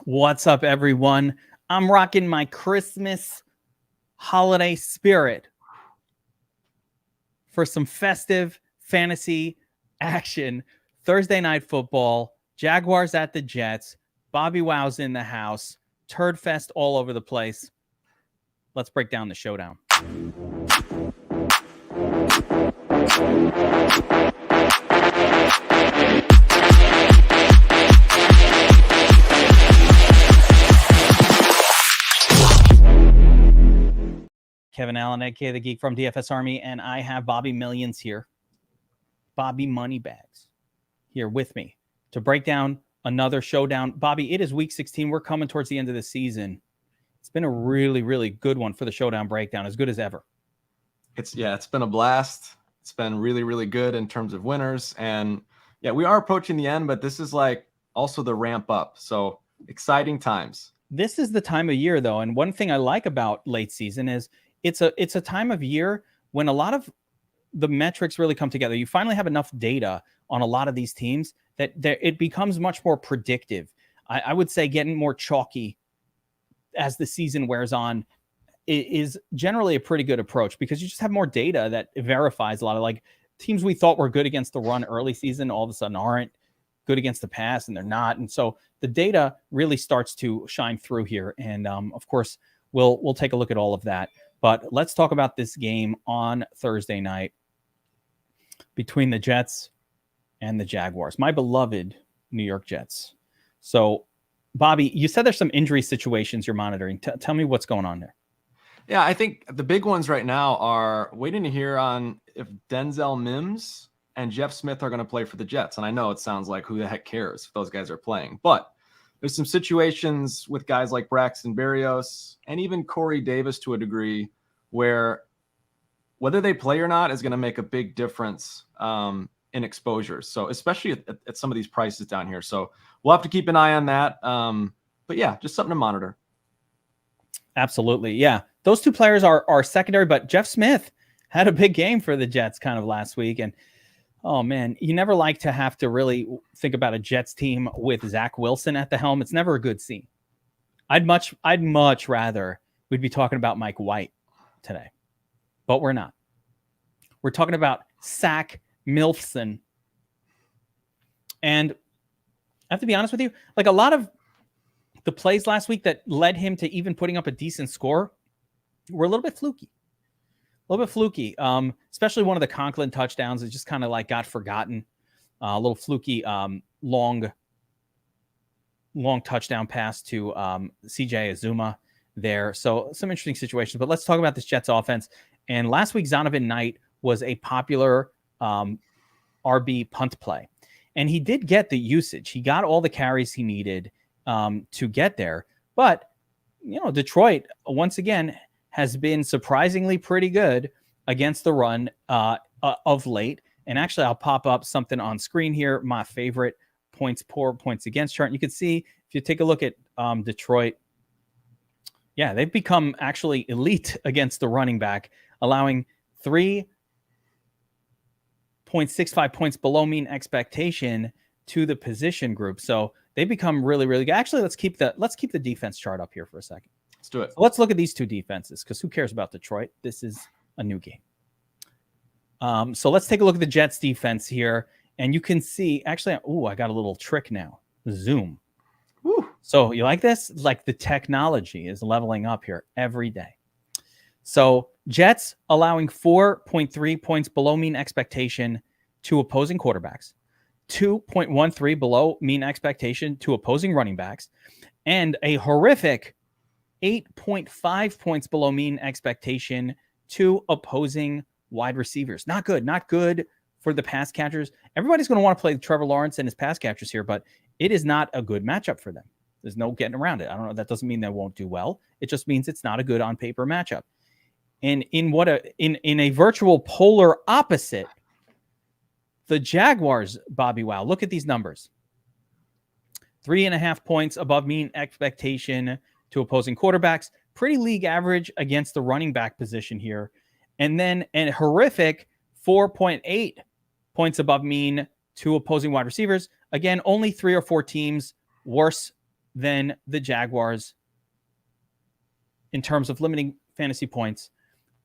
What's up, everyone? I'm rocking my Christmas holiday spirit for some festive fantasy action. Thursday night football, Jaguars at the Jets, Bobbywow's in the house, Turd Fest all over the place. Let's break down the showdown. Kevin Allen, aka the Geek from DFS Army, and I have Bobby Millions here, Bobby Moneybags, here with me to break down another showdown. Bobby, it is week 16. We're coming towards the end of the season. It's been a really, really good one for the showdown breakdown, as good as ever. It's been a blast. It's been really, really good in terms of winners. And yeah, we are approaching the end, but this is like also the ramp up. So exciting times. This is the time of year, though. And one thing I like about late season is it's a time of year when a lot of the metrics really come together. You finally have enough data on a lot of these teams that it becomes much more predictive. I would say getting more chalky as the season wears on is generally a pretty good approach, because you just have more data that verifies a lot of, like, teams we thought were good against the run early season all of a sudden aren't good against the pass, and they're not. And so the data really starts to shine through here. And of course, we'll take a look at all of that. But let's talk about this game on Thursday night between the Jets and the Jaguars, my beloved New York Jets. So, Bobby, you said there's some injury situations you're monitoring. Tell me what's going on there. Yeah, I think the big ones right now are waiting to hear on if Denzel Mims and Jeff Smith are going to play for the Jets. And I know it sounds like, who the heck cares if those guys are playing, but there's some situations with guys like Braxton Berrios and even Corey Davis to a degree where whether they play or not is going to make a big difference in exposures. So especially at some of these prices down here. So we'll have to keep an eye on that. But yeah, just something to monitor. Absolutely. Yeah. Those two players are secondary, but Jeff Smith had a big game for the Jets kind of last week. And oh man, you never like to have to really think about a Jets team with Zach Wilson at the helm. It's never a good scene. I'd much rather we'd be talking about Mike White today, but we're not. We're talking about Zach Milfson. And I have to be honest with you, like, a lot of the plays last week that led him to even putting up a decent score were a little bit fluky. Especially one of the Conklin touchdowns. It just kind of like got forgotten. A little fluky, long touchdown pass to CJ Azuma there. So some interesting situations. But let's talk about this Jets offense. And last week, Zonovan Knight was a popular RB punt play. And he did get the usage. He got all the carries he needed to get there. But, Detroit, once again, has been surprisingly pretty good against the run of late. And actually, I'll pop up something on screen here, my favorite points against chart. And you can see, if you take a look at Detroit, yeah, they've become actually elite against the running back, allowing 3.65 points below mean expectation to the position group. So they become really, really good. Actually, let's keep the defense chart up here for a second. Let's do it. So let's look at these two defenses, because who cares about Detroit? This is a new game. So let's take a look at the Jets defense here. And you can see, actually, I got a little trick now. Zoom. Woo. So you like this? Like, the technology is leveling up here every day. So Jets allowing 4.3 points below mean expectation to opposing quarterbacks, 2.13 below mean expectation to opposing running backs, and a horrific 8.5 points below mean expectation to opposing wide receivers. Not good for the pass catchers. Everybody's going to want to play Trevor Lawrence and his pass catchers here, but it is not a good matchup for them. There's no getting around it. I don't know. That doesn't mean they won't do well. It just means it's not a good on paper matchup. And in a virtual polar opposite, the Jaguars, Bobbywow, look at these numbers. 3.5 points above mean expectation to opposing quarterbacks. Pretty league average against the running back position here. And then a horrific 4.8 points above mean to opposing wide receivers. Again, only 3 or 4 teams worse than the Jaguars in terms of limiting fantasy points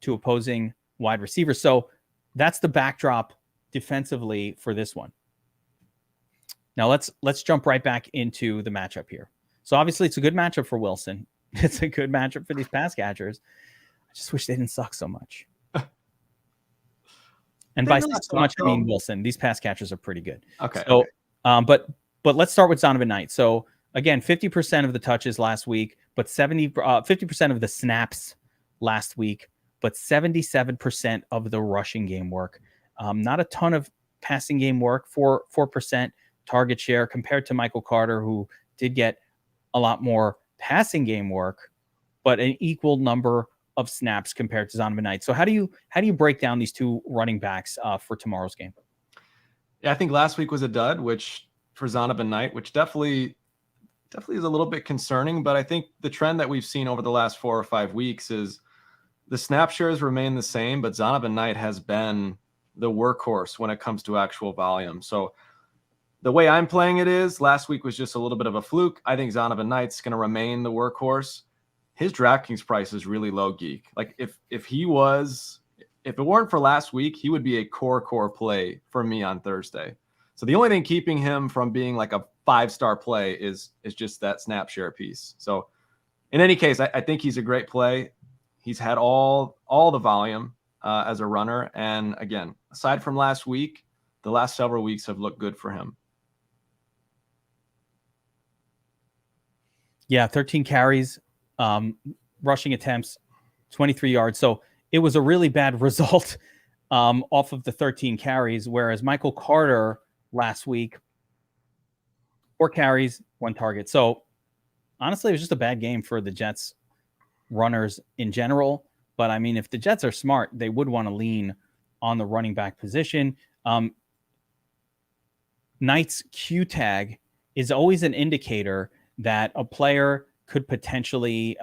to opposing wide receivers. So that's the backdrop defensively for this one. Now let's jump right back into the matchup here. So obviously it's a good matchup for Wilson. It's a good matchup for these pass catchers. I just wish they didn't suck so much. And by so much, I mean Wilson. These pass catchers are pretty good. Okay. So, but let's start with Zonovan Knight. So again, 50% of the touches last week, but 50% of the snaps last week, but 77% of the rushing game work. Not a ton of passing game work. 4% target share compared to Michael Carter, who did get a lot more passing game work, but an equal number of snaps compared to Zonovan Knight. So how do you break down these two running backs for tomorrow's game? Yeah, I think last week was a dud, which for Zonovan Knight, which definitely is a little bit concerning. But I think the trend that we've seen over the last 4 or 5 weeks is the snap shares remain the same, but Zonovan Knight has been the workhorse when it comes to actual volume. So the way I'm playing it is last week was just a little bit of a fluke. I think Zonovan Knight's going to remain the workhorse. His DraftKings price is really low, Geek. Like if it weren't for last week, he would be a core play for me on Thursday. So the only thing keeping him from being like a 5-star play is just that snap share piece. So in any case, I think he's a great play. He's had all the volume as a runner. And again, aside from last week, the last several weeks have looked good for him. Yeah, 13 carries, rushing attempts, 23 yards. So it was a really bad result off of the 13 carries, whereas Michael Carter last week, 4 carries, 1 target. So honestly, it was just a bad game for the Jets runners in general. But I mean, if the Jets are smart, they would want to lean on the running back position. Knight's Q tag is always an indicator that a player could potentially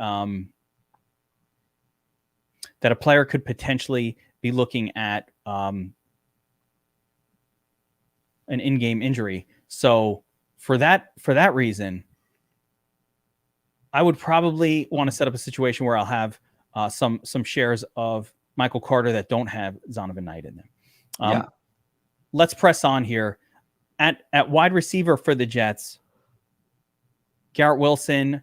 be looking at an in-game injury. So for that reason, I would probably want to set up a situation where I'll have some shares of Michael Carter that don't have Zonovan Knight in them. Let's press on here. At wide receiver for the Jets, Garrett Wilson,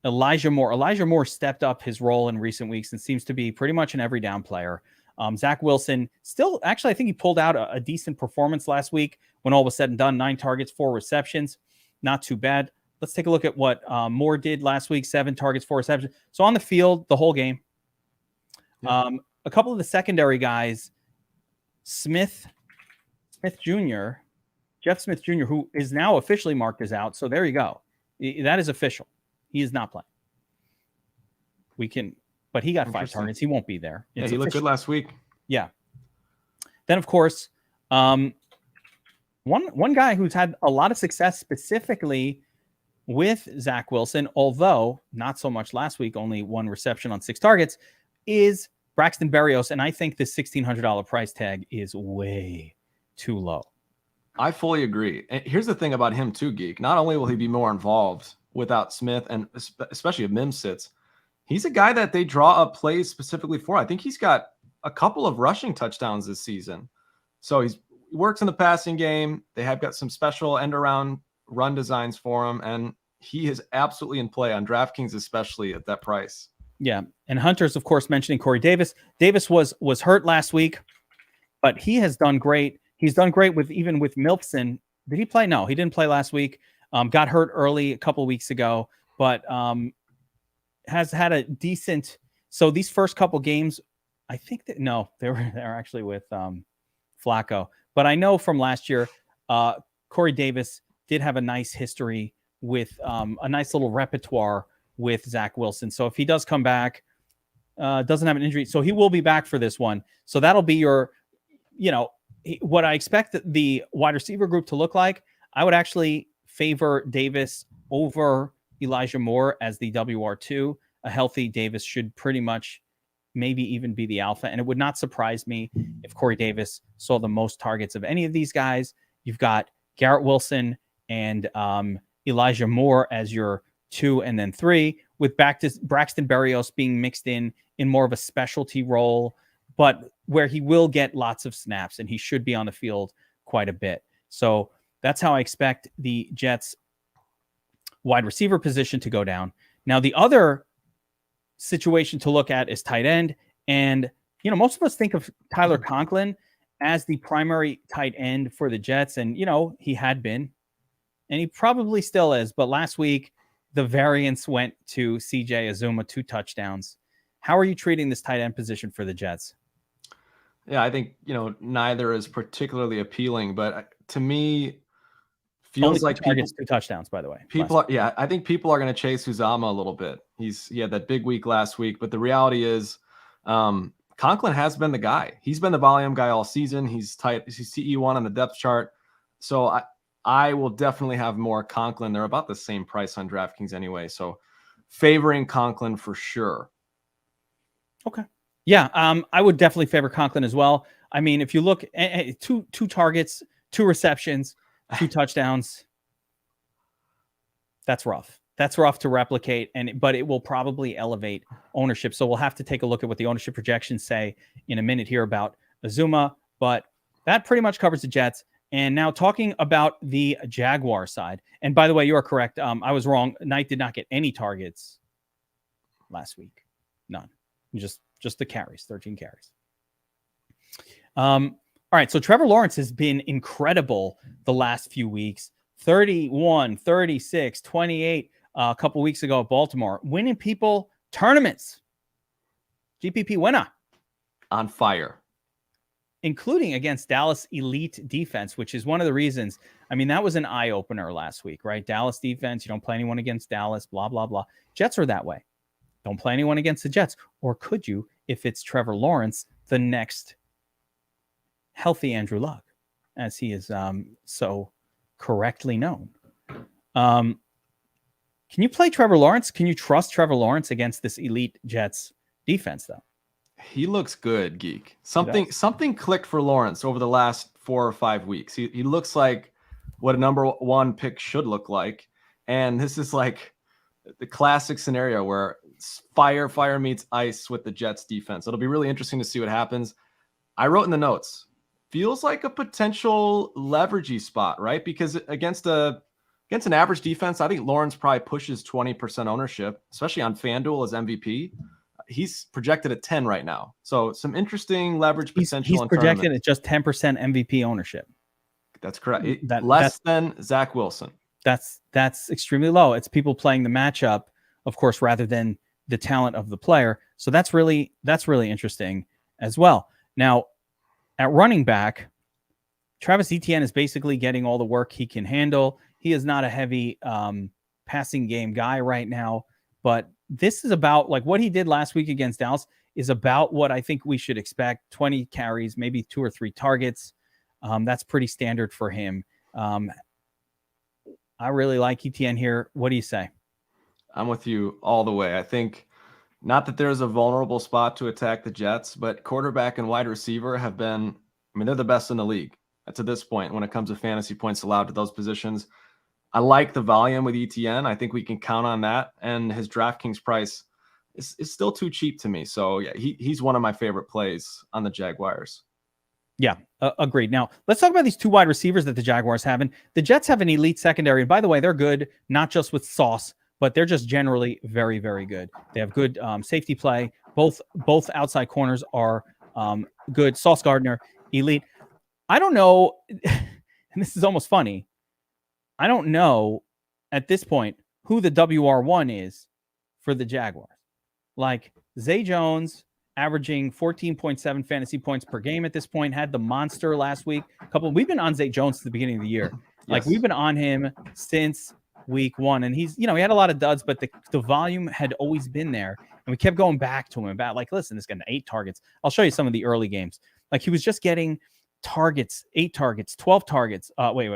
Elijah Moore. Elijah Moore stepped up his role in recent weeks and seems to be pretty much an every down player. Zach Wilson still, actually, I think he pulled out a decent performance last week when all was said and done. 9 targets, 4 receptions. Not too bad. Let's take a look at what Moore did last week. 7 targets, 4 receptions. So on the field, the whole game. Yeah. A couple of the secondary guys, Smith Jr., Jeff Smith Jr., who is now officially marked as out. So there you go. That is official. He is not playing. But he got 5 targets. He won't be there. Yeah, he looked good last week. Yeah. Then, of course, one guy who's had a lot of success specifically with Zach Wilson, although not so much last week, only 1 reception on 6 targets, is Braxton Berrios. And I think the $1,600 price tag is way too low. I fully agree. And here's the thing about him too, Geek. Not only will he be more involved without Smith, and especially if Mims sits, he's a guy that they draw up plays specifically for. I think he's got a couple of rushing touchdowns this season. So he works in the passing game. They have got some special end-around run designs for him, and he is absolutely in play on DraftKings, especially at that price. Yeah, and Hunter's, of course, mentioning Corey Davis. Davis was hurt last week, but he has done great. He's done great with Milpson. Did he play? No, he didn't play last week. Got hurt early a couple weeks ago, but has had a decent. So these first couple games, I think that they're actually with Flacco. But I know from last year, Corey Davis did have a nice history with a nice little repertoire with Zach Wilson. So if he does come back, doesn't have an injury, so he will be back for this one. So that'll be your, what I expect the wide receiver group to look like. I would actually favor Davis over Elijah Moore as the WR2. A healthy Davis should pretty much maybe even be the alpha. And it would not surprise me if Corey Davis saw the most targets of any of these guys. You've got Garrett Wilson and Elijah Moore as your 2 and then 3, with Braxton Berrios being mixed in more of a specialty role, but where he will get lots of snaps and he should be on the field quite a bit. So that's how I expect the Jets wide receiver position to go down. Now, the other situation to look at is tight end. And, most of us think of Tyler Conklin as the primary tight end for the Jets. And, he had been, and he probably still is. But last week, the variance went to CJ Azuma, 2 touchdowns. How are you treating this tight end position for the Jets? Yeah, I think, neither is particularly appealing, but to me, feels only like targets, 2 touchdowns, by the way. I think people are going to chase Uzama a little bit. He had that big week last week, but the reality is, Conklin has been the guy. He's been the volume guy all season. He's CE1 on the depth chart. So I will definitely have more Conklin. They're about the same price on DraftKings anyway. So favoring Conklin for sure. Okay. Yeah. I would definitely favor Conklin as well. I mean, if you look at 2 targets, 2 receptions, 2 touchdowns, that's rough. That's rough to replicate, but it will probably elevate ownership. So we'll have to take a look at what the ownership projections say in a minute here about Azuma, but that pretty much covers the Jets. And now talking about the Jaguar side. And by the way, you are correct. I was wrong. Knight did not get any targets last week. None. Just the carries, 13 carries. All right, so Trevor Lawrence has been incredible the last few weeks. 31, 36, 28 a couple weeks ago at Baltimore. Winning people tournaments. GPP winner. On fire. Including against Dallas elite defense, which is one of the reasons. I mean, that was an eye-opener last week, right? Dallas defense, you don't play anyone against Dallas, blah, blah, blah. Jets are that way. Don't play anyone against the Jets. Or could you if it's Trevor Lawrence, the next healthy Andrew Luck, as he is so correctly known. Can you play Trevor Lawrence? Can you trust Trevor Lawrence against this elite Jets defense, though? He looks good, Geek. Something clicked for Lawrence over the last 4 or 5 weeks. He looks like what a number 1 pick should look like. And this is like the classic scenario where fire meets ice with the Jets defense. It'll be really interesting to see what happens. I wrote in the notes, feels like a potential leveragey spot, right? Because against an average defense, I think Lawrence probably pushes 20% ownership, especially on FanDuel as MVP. He's projected at 10 right now. So some interesting leverage potential. He's projected at just 10% MVP ownership. That's correct. Less than Zach Wilson. That's extremely low. It's people playing the matchup, of course, rather than the talent of the player. So that's really interesting as well. Now, at running back, Travis Etienne is basically getting all the work he can handle. He is not a heavy passing game guy right now, but this is about like what he did last week against Dallas is about what I think we should expect. 20 carries, maybe 2 or 3 targets. That's pretty standard for him. I really like Etienne here. What do you say? I'm with you all the way. I think not that there's a vulnerable spot to attack the Jets, but quarterback and wide receiver have been, they're the best in the league to this point when it comes to fantasy points allowed to those positions. I like the volume with Etienne. I think we can count on that. And his DraftKings price is still too cheap to me. So yeah, he's one of my favorite plays on the Jaguars. Yeah, agreed. Now, let's talk about these 2 wide receivers that the Jaguars have. And the Jets have an elite secondary. And by the way, they're good, not just with Sauce, but they're just generally very, very good. They have good safety play. Both outside corners are good. Sauce Gardner, elite. I don't know, and this is almost funny, I don't know at this point who the WR1 is for the Jaguars. Like Zay Jones, averaging 14.7 fantasy points per game at this point, had the monster last week. We've been on Zay Jones at the beginning of the year. Like we've been on him since week 1, and he's, he had a lot of duds, but the volume had always been there, and we kept going back to him about like, listen, this guy 8 targets. I'll show you some of the early games. Like he was just getting targets, 8 targets, 12 targets. Wait.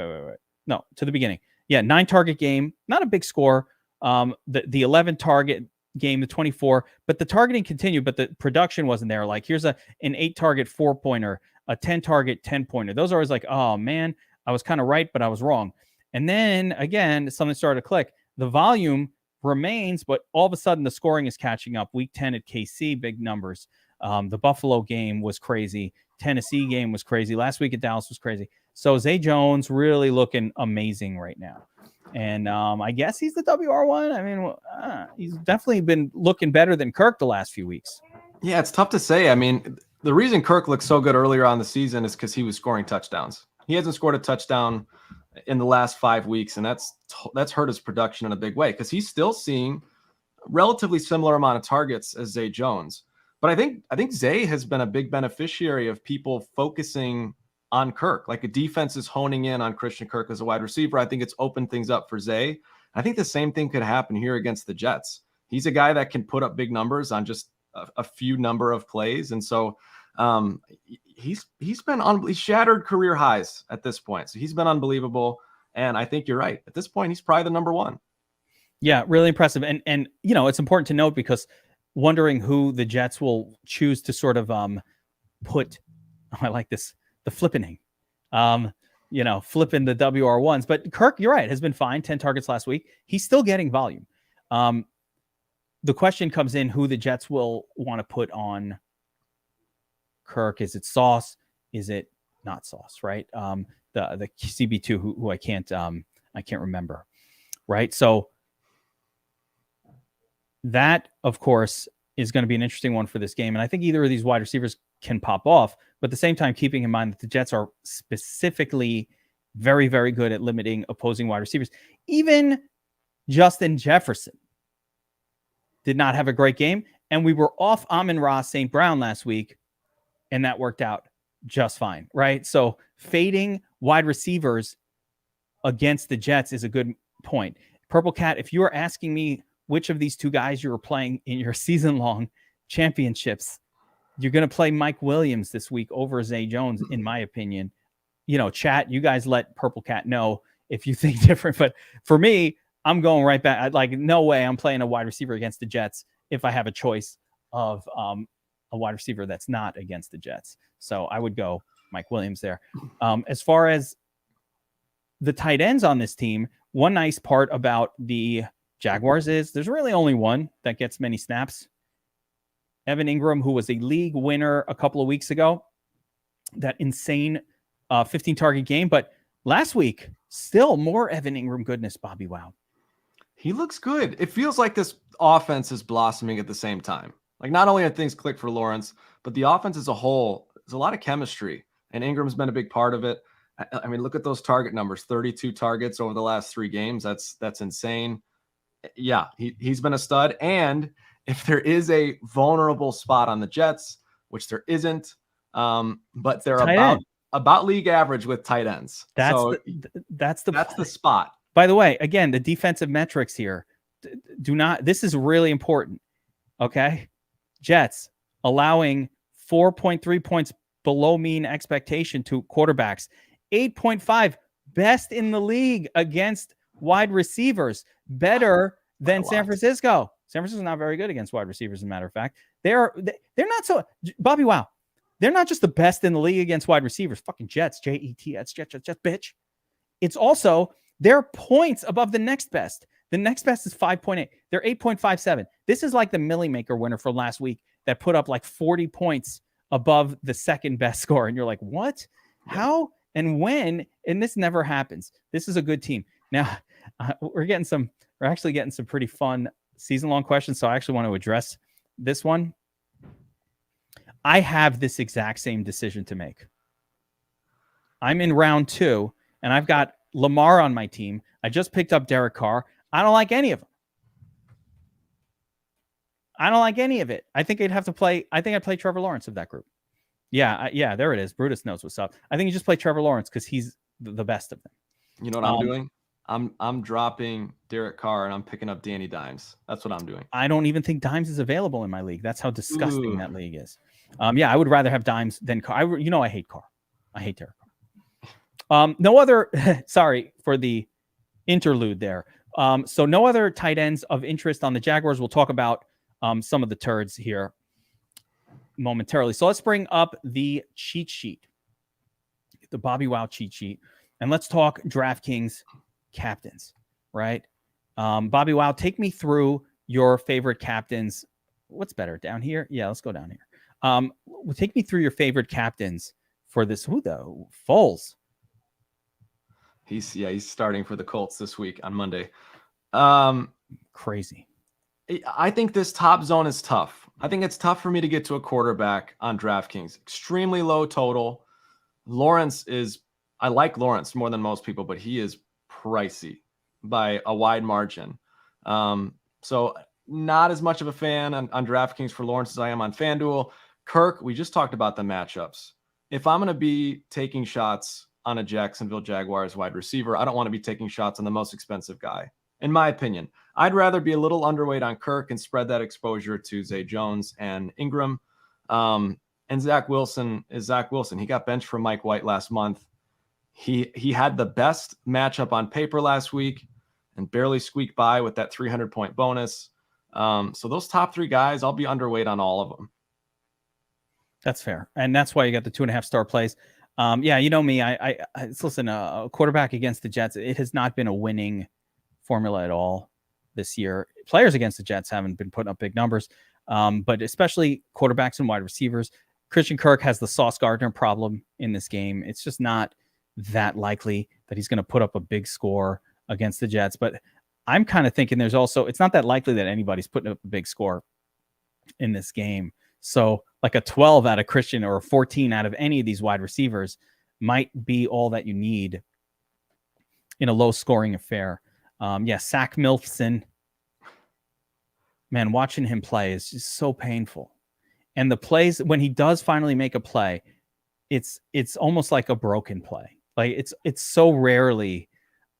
No, to the beginning. Yeah, 9 target game, not a big score. The 11 target game, the 24, but the targeting continued, but the production wasn't there. Like here's an 8 target 4-pointer, a 10 target 10-pointer. Those are always like, oh man, I was kind of right, but I was wrong. And then again, something started to click. The volume remains, but all of a sudden the scoring is catching up. Week 10 at KC, big numbers. The Buffalo game was crazy. Tennessee game was crazy. Last week at Dallas was crazy. So Zay Jones really looking amazing right now. And I guess he's the WR1. I mean, he's definitely been looking better than Kirk the last few weeks. Yeah, it's tough to say. I mean, the reason Kirk looked so good earlier on the season is because he was scoring touchdowns. He hasn't scored a touchdown in the last 5 weeks, and that's hurt his production in a big way because he's still seeing a relatively similar amount of targets as Zay Jones. But I think Zay has been a big beneficiary of people focusing on Kirk. Like a defense is honing in on Christian Kirk as a wide receiver. I think it's opened things up for Zay. I think the same thing could happen here against the Jets. He's a guy that can put up big numbers on just a few number of plays. And so he's shattered career highs at this point. So he's been unbelievable. And I think you're right. At this point, he's probably the number one. Yeah, really impressive. And you know, it's important to note because wondering who the Jets will choose to sort of put, I like this, the flippening, you know, flipping the WR1s. But Kirk, you're right, has been fine. 10 targets last week. He's still getting volume. The question comes in who the Jets will want to put on Kirk. Is it Sauce? Is it not Sauce? Right? The CB2 who I can't remember. Right? So that, of course, is going to be an interesting one for this game. And I think either of these wide receivers can pop off, but at the same time, keeping in mind that the Jets are specifically very, very good at limiting opposing wide receivers. Even Justin Jefferson did not have a great game. And we were off Amon-Ra St. Brown last week, and that worked out just fine, right? So fading wide receivers against the Jets is a good point. Purple Cat, if you are asking me which of these two guys you were playing in your season-long championships, you're going to play Mike Williams this week over Zay Jones, in my opinion. You know, chat, you guys let Purple Cat know if you think different. But for me, I'm going right back. Like, no way I'm playing a wide receiver against the Jets if I have a choice of a wide receiver that's not against the Jets. So I would go Mike Williams there. As far as the tight ends on this team, one nice part about the Jaguars is there's really only one that gets many snaps. Evan Ingram, who was a league winner a couple of weeks ago, that insane 15-target game. But last week, still more Evan Ingram goodness, Bobbywow. He looks good. It feels like this offense is blossoming at the same time. Like, not only are things click for Lawrence, but the offense as a whole, there's a lot of chemistry, and Ingram's been a big part of it. I mean, look at those target numbers, 32 targets over the last 3 games. That's insane. Yeah, he's been a stud. And if there is a vulnerable spot on the Jets, which there isn't, but they're about league average with tight ends. That's the spot. By the way, again, the defensive metrics here this is really important. Okay. Jets allowing 4.3 points below mean expectation to quarterbacks, 8.5 best in the league against wide receivers, better than San Francisco. San Francisco's not very good against wide receivers, as a matter of fact. They're not so Bobbywow. They're not just the best in the league against wide receivers. Fucking Jets, Jets, bitch. It's also their points above the next best. The next best is 5.8. They're 8.57. This is like the Millie Maker winner from last week that put up like 40 points above the second best score. And you're like, what? How and when? And this never happens. This is a good team. Now, we're actually getting some pretty fun season-long questions. So I actually want to address this one. I have this exact same decision to make. I'm in round 2, and I've got Lamar on my team. I just picked up Derek Carr. I don't like any of them. I don't like any of it. I think I'd play Trevor Lawrence of that group. Yeah, there it is. Brutus knows what's up. I think you just play Trevor Lawrence because he's the best of them. You know what I'm doing? I'm dropping Derek Carr and I'm picking up Danny Dimes. That's what I'm doing. I don't even think Dimes is available in my league. That's how disgusting that league is. I would rather have Dimes than Carr. I hate Carr. I hate Derek Carr. No other. Sorry for the interlude there. So no other tight ends of interest on the Jaguars. We'll talk about some of the turds here momentarily. So let's bring up the cheat sheet, the Bobbywow cheat sheet, and let's talk DraftKings captains, right? Bobbywow, take me through your favorite captains. What's better, down here? Yeah, let's go down here. Take me through your favorite captains for this. Who though? Foles. He's starting for the Colts this week on Monday. Crazy. I think this top zone is tough. I think it's tough for me to get to a quarterback on DraftKings. Extremely low total. I like Lawrence more than most people, but he is pricey by a wide margin. So not as much of a fan on DraftKings for Lawrence as I am on FanDuel. Kirk, we just talked about the matchups. If I'm going to be taking shots on a Jacksonville Jaguars wide receiver, I don't want to be taking shots on the most expensive guy. In my opinion, I'd rather be a little underweight on Kirk and spread that exposure to Zay Jones and Ingram. And Zach Wilson is Zach Wilson. He got benched for Mike White last month. He had the best matchup on paper last week and barely squeaked by with that 300-point bonus. So those top three guys, I'll be underweight on all of them. That's fair. And that's why you got the 2.5-star plays. Yeah, you know me. Listen, a quarterback against the Jets, it has not been a winning formula at all this year. Players against the Jets haven't been putting up big numbers, but especially quarterbacks and wide receivers. Christian Kirk has the Sauce Gardner problem in this game. It's just not that likely that he's going to put up a big score against the Jets. But I'm kind of thinking it's not that likely that anybody's putting up a big score in this game. So like a 12 out of Christian or a 14 out of any of these wide receivers might be all that you need in a low scoring affair. Zach Milfson, man, watching him play is just so painful. And the plays, when he does finally make a play, it's almost like a broken play. Like it's so rarely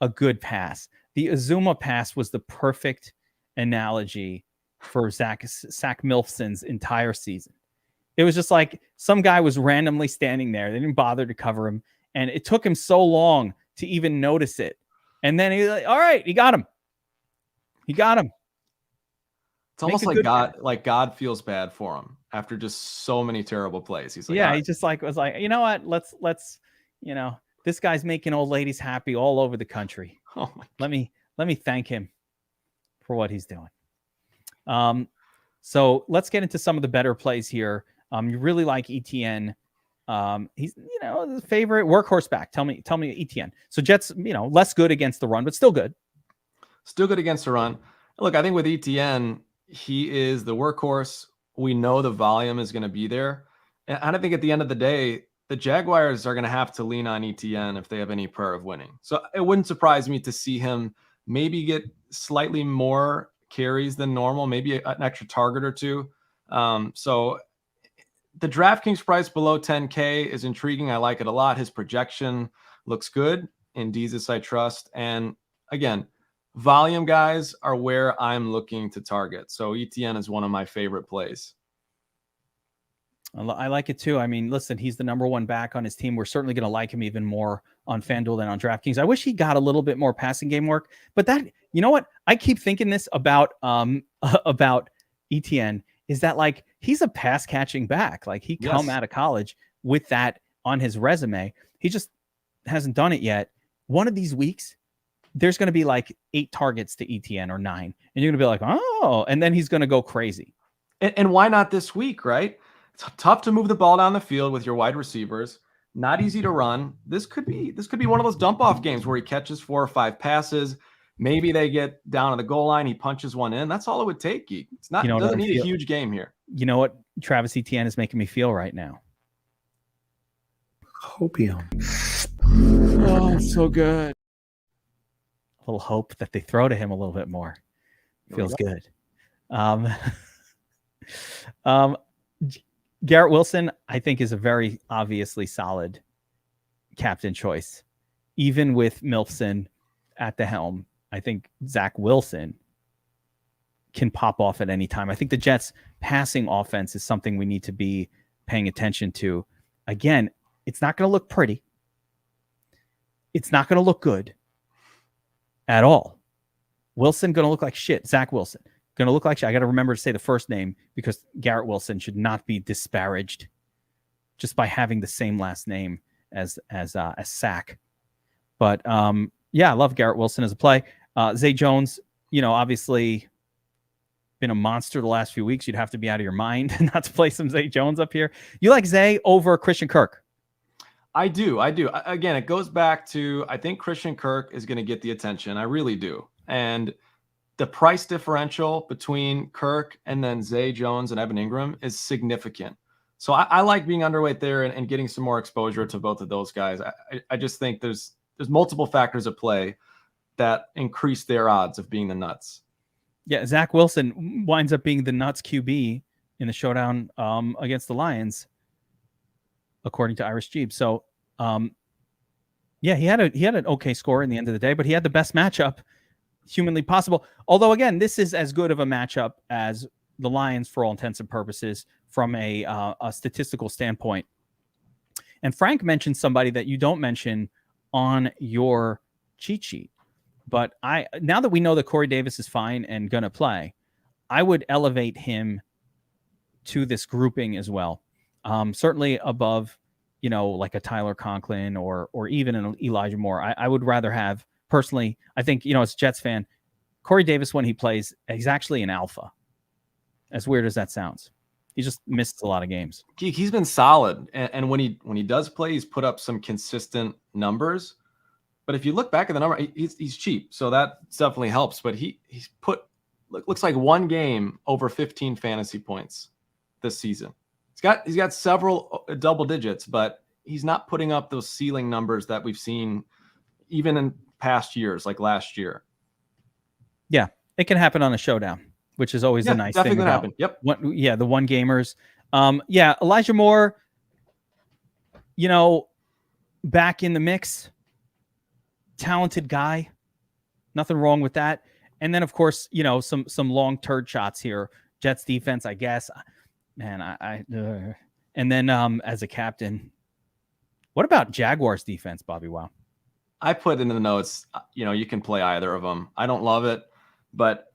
a good pass. The Azuma pass was the perfect analogy for Zach Milfson's entire season. It was just like some guy was randomly standing there. They didn't bother to cover him. And it took him so long to even notice it. And then he's like, all right, he got him. He got him. It's almost like God feels bad for him after just so many terrible plays. He's like, he just was like, you know what? Let's, this guy's making old ladies happy all over the country. Oh my God. Let me thank him for what he's doing. So let's get into some of the better plays here. You really like Etienne. He's, the favorite workhorse back. Tell me Etienne. So Jets, less good against the run, but still good. Still good against the run. Look, I think with Etienne, he is the workhorse. We know the volume is going to be there. And I think at the end of the day, the Jaguars are going to have to lean on Etienne if they have any prayer of winning. So it wouldn't surprise me to see him maybe get slightly more carries than normal, maybe an extra target or two. So the DraftKings price below 10K is intriguing. I like it a lot. His projection looks good. In Jesus, I trust. And again, volume guys are where I'm looking to target. So Etienne is one of my favorite plays. I like it too. I mean, listen, he's the number one back on his team. We're certainly going to like him even more on FanDuel than on DraftKings. I wish he got a little bit more passing game work, but that, you know what? I keep thinking this about Etienne is that like, he's a pass catching back. Like he come out of college with that on his resume. He just hasn't done it yet. One of these weeks, there's going to be like 8 targets to Etienne or 9. And you're going to be like, oh, and then he's going to go crazy. And why not this week, right? It's tough to move the ball down the field with your wide receivers. Not easy to run. This could be one of those dump off games where he catches 4 or 5 passes. Maybe they get down to the goal line. He punches one in. That's all it would take, Geek. It's not, doesn't need a huge game here. You know what Travis Etienne is making me feel right now? Hopium. Oh, so good. A little hope that they throw to him a little bit more. Feels good. Garrett Wilson, I think, is a very obviously solid captain choice. Even with Milfson at the helm, I think Zach Wilson can pop off at any time. I think the Jets' passing offense is something we need to be paying attention to. Again, it's not going to look pretty. It's not going to look good at all. Wilson going to look like shit. Zach Wilson going to look like shit. I got to remember to say the first name because Garrett Wilson should not be disparaged just by having the same last name as Sack. But Yeah, I love Garrett Wilson as a play. Zay Jones, obviously been a monster the last few weeks. You'd have to be out of your mind not to play some Zay Jones up here. You like Zay over Christian Kirk? I do. Again, it goes back to, I think Christian Kirk is going to get the attention. I really do. And the price differential between Kirk and then Zay Jones and Evan Ingram is significant. So I like being underweight there and getting some more exposure to both of those guys. I just think there's multiple factors at play that increase their odds of being the nuts. Yeah, Zach Wilson winds up being the nuts QB in the showdown against the Lions, according to Irish Jeeb. So, yeah, he had an okay score in the end of the day, but he had the best matchup humanly possible. Although, again, this is as good of a matchup as the Lions for all intents and purposes from a statistical standpoint. And Frank mentioned somebody that you don't mention on your cheat sheet. But now that we know that Corey Davis is fine and going to play, I would elevate him to this grouping as well. Certainly above, like a Tyler Conklin or even an Elijah Moore. I would rather have, personally, I think, as a Jets fan, Corey Davis, when he plays, he's actually an alpha. As weird as that sounds. He just missed a lot of games. Geek, he's been solid. And when he does play, he's put up some consistent numbers. But if you look back at the number, he's cheap, so that definitely helps. But he's put, looks like one game over 15 fantasy points this season. He's got several double digits, but he's not putting up those ceiling numbers that we've seen even in past years, like last year. Yeah, it can happen on a showdown, which is always a nice thing. Definitely happen. Yep. The one gamers. Elijah Moore, back in the mix. Talented guy, nothing wrong with that. And then, of course, some long turd shots here. Jets defense, I guess. Man, and then as a captain, what about Jaguars defense, Bobbywow? I put in the notes, you can play either of them. I don't love it, but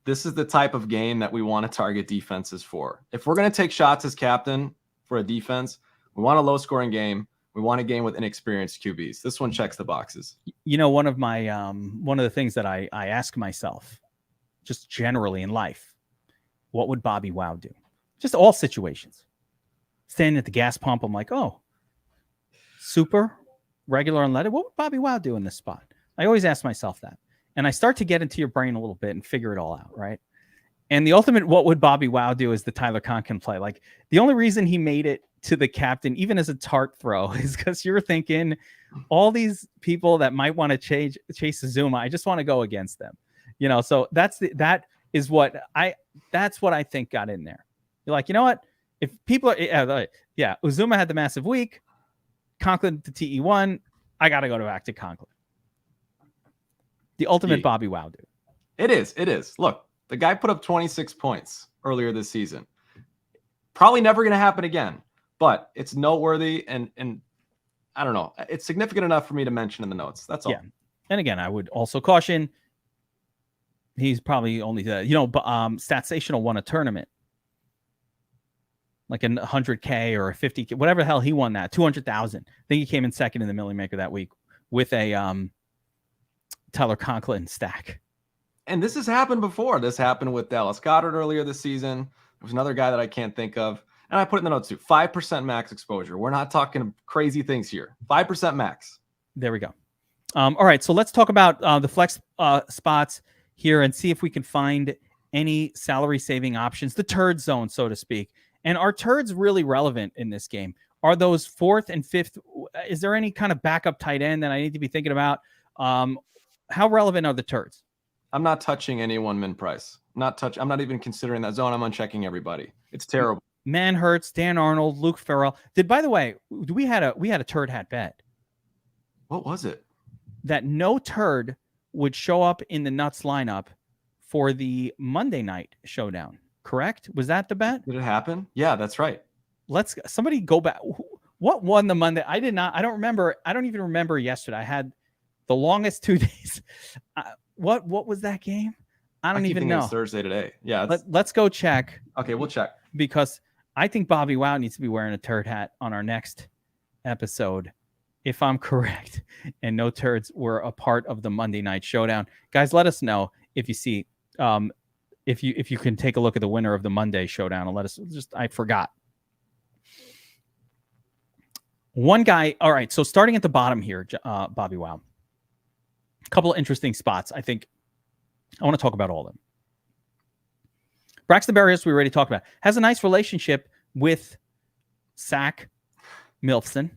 this is the type of game that we want to target defenses for. If we're going to take shots as captain for a defense, we want a low scoring game. We want a game with inexperienced QBs. This one checks the boxes. One of my one of the things that I ask myself, just generally in life, what would Bobbywow do? Just all situations. Standing at the gas pump, I'm like, oh, super, regular, unleaded. What would Bobbywow do in this spot? I always ask myself that, and I start to get into your brain a little bit and figure it all out, right? And the ultimate, what would Bobbywow do, is the Tyler Conklin play. Like, the only reason he made it to the captain, even as a tart throw, is because you're thinking all these people that might want to chase Azuma, I just want to go against them. So that's what I think got in there. You're like, you know what? If people are, Uzuma had the massive week, Conklin to TE1, I got to go back to Conklin. The ultimate Bobbywow dude. It is. Look, the guy put up 26 points earlier this season. Probably never going to happen again. But it's noteworthy, and I don't know. It's significant enough for me to mention in the notes. That's all. Yeah. And again, I would also caution, he's probably only Statsational won a tournament, like a 100K or a 50K, whatever the hell he won that, 200,000. I think he came in second in the Millie Maker that week with a Tyler Conklin stack. And this has happened before. This happened with Dallas Goedert earlier this season. There was another guy that I can't think of. And I put in the notes too, 5% max exposure. We're not talking crazy things here. 5% max. There we go. All right, so let's talk about the flex spots here and see if we can find any salary saving options, the turd zone, so to speak. And are turds really relevant in this game? Are those fourth and fifth? Is there any kind of backup tight end that I need to be thinking about? How relevant are the turds? I'm not touching any one min price. I'm not even considering that zone. I'm unchecking everybody. It's terrible. Man Hurts, Dan Arnold, Luke Farrell. By the way, we had a turd hat bet. What was it? That no turd would show up in the nuts lineup for the Monday night showdown. Correct? Was that the bet? Did it happen? Yeah, that's right. Somebody go back. What won the Monday? I did not. I don't remember. I don't even remember yesterday. I had the longest 2 days. What was that game? I don't even know. It's Thursday today. Yeah. Let's go check. Okay, we'll check. Because I think Bobbywow needs to be wearing a turd hat on our next episode. if I'm correct and no turds were a part of the Monday night showdown. Guys, let us know if you see if you can take a look at the winner of the Monday showdown and let us I forgot. One guy, all right, so starting at the bottom here, Bobbywow. A couple of interesting spots. I think I want to talk about all of them. Braxton Berrios, we already talked about, has a nice relationship with Zach Milfson.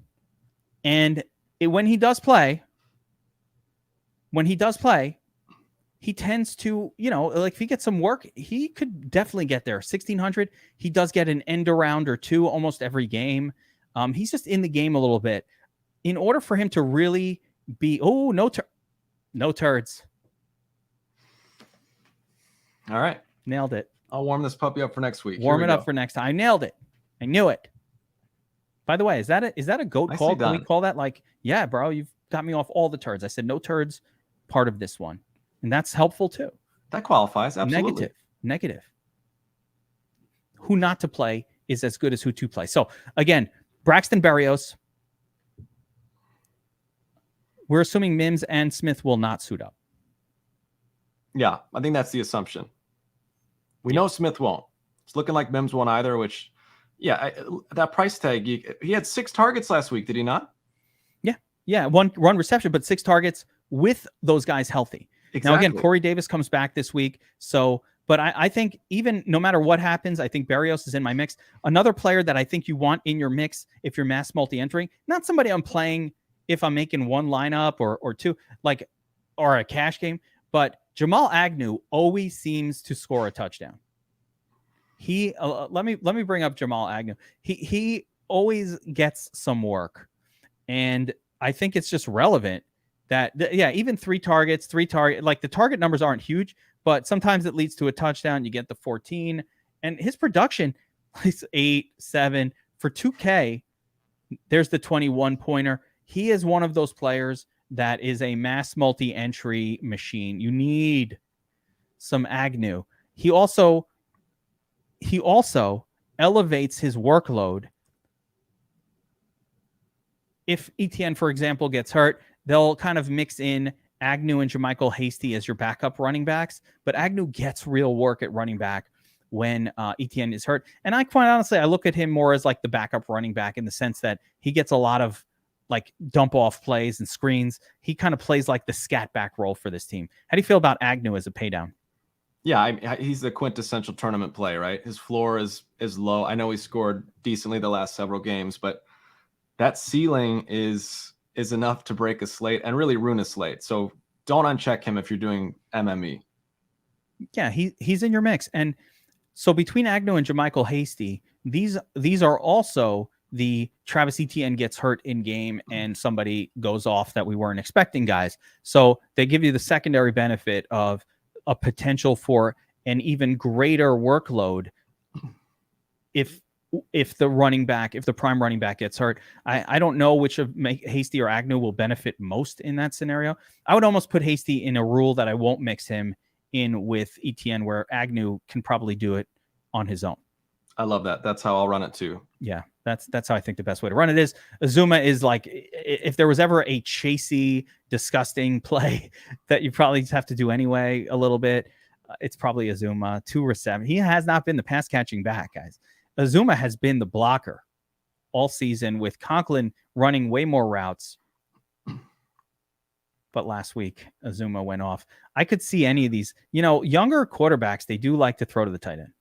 And when he does play, he tends to, like if he gets some work, he could definitely get there. 1,600, he does get an end around or two almost every game. He's just in the game a little bit. In order for him to really be, no turds. All right. Nailed it. I'll warm this puppy up for next week. Warm it up for next time. I nailed it. I knew it. By the way, is that a GOAT call? Can we call that like, yeah, bro, you've got me off all the turds. I said no turds, part of this one. And that's helpful too. That qualifies. Absolutely. Negative. Who not to play is as good as who to play. So again, Braxton Berrios. We're assuming Mims and Smith will not suit up. Yeah, I think that's the assumption. We know Smith won't. It's looking like Mims won't either, which, that price tag, he had 6 targets last week, did he not? Yeah, one reception, but 6 targets with those guys healthy. Exactly. Now, again, Corey Davis comes back this week. So, but I think even no matter what happens, I think Berrios is in my mix. Another player that I think you want in your mix if you're mass multi-entering, not somebody I'm playing if I'm making one lineup or two, or a cash game, but Jamal Agnew always seems to score a touchdown. He let me bring up Jamal Agnew. He always gets some work, and I think it's just relevant that even 3 targets, like the target numbers aren't huge, but sometimes it leads to a touchdown. You get the 14, and his production is 8, 7 for 2K. There's the 21 pointer. He is one of those players that is a mass multi-entry machine. You need some Agnew. He also elevates his workload. If Etienne, for example, gets hurt, they'll kind of mix in Agnew and Jermichael Hasty as your backup running backs, but Agnew gets real work at running back when Etienne is hurt. And I quite honestly, I look at him more as like the backup running back in the sense that he gets a lot of like dump off plays and screens. He kind of plays like the scat back role for this team. How do you feel about Agnew as a pay down? Yeah, he's the quintessential tournament play, right? His floor is low. I know he scored decently the last several games, but that ceiling is enough to break a slate and really ruin a slate. So don't uncheck him if you're doing MME. Yeah, he's in your mix. And so between Agnew and Jermichael Hasty, these are also the Travis Etienne gets hurt in game and somebody goes off that we weren't expecting guys. So they give you the secondary benefit of a potential for an even greater workload if the prime running back gets hurt. I don't know which of Hasty or Agnew will benefit most in that scenario. I would almost put Hasty in a rule that I won't mix him in with Etienne, where Agnew can probably do it on his own. I love that. That's how I'll run it too. Yeah, that's how I think the best way to run it is. Azuma is like, if there was ever a chasey, disgusting play that you probably have to do anyway a little bit, it's probably Azuma. 2 receptions. He has not been the pass catching back, guys. Azuma has been the blocker all season, with Conklin running way more routes. But last week, Azuma went off. I could see any of these, younger quarterbacks, they do like to throw to the tight end.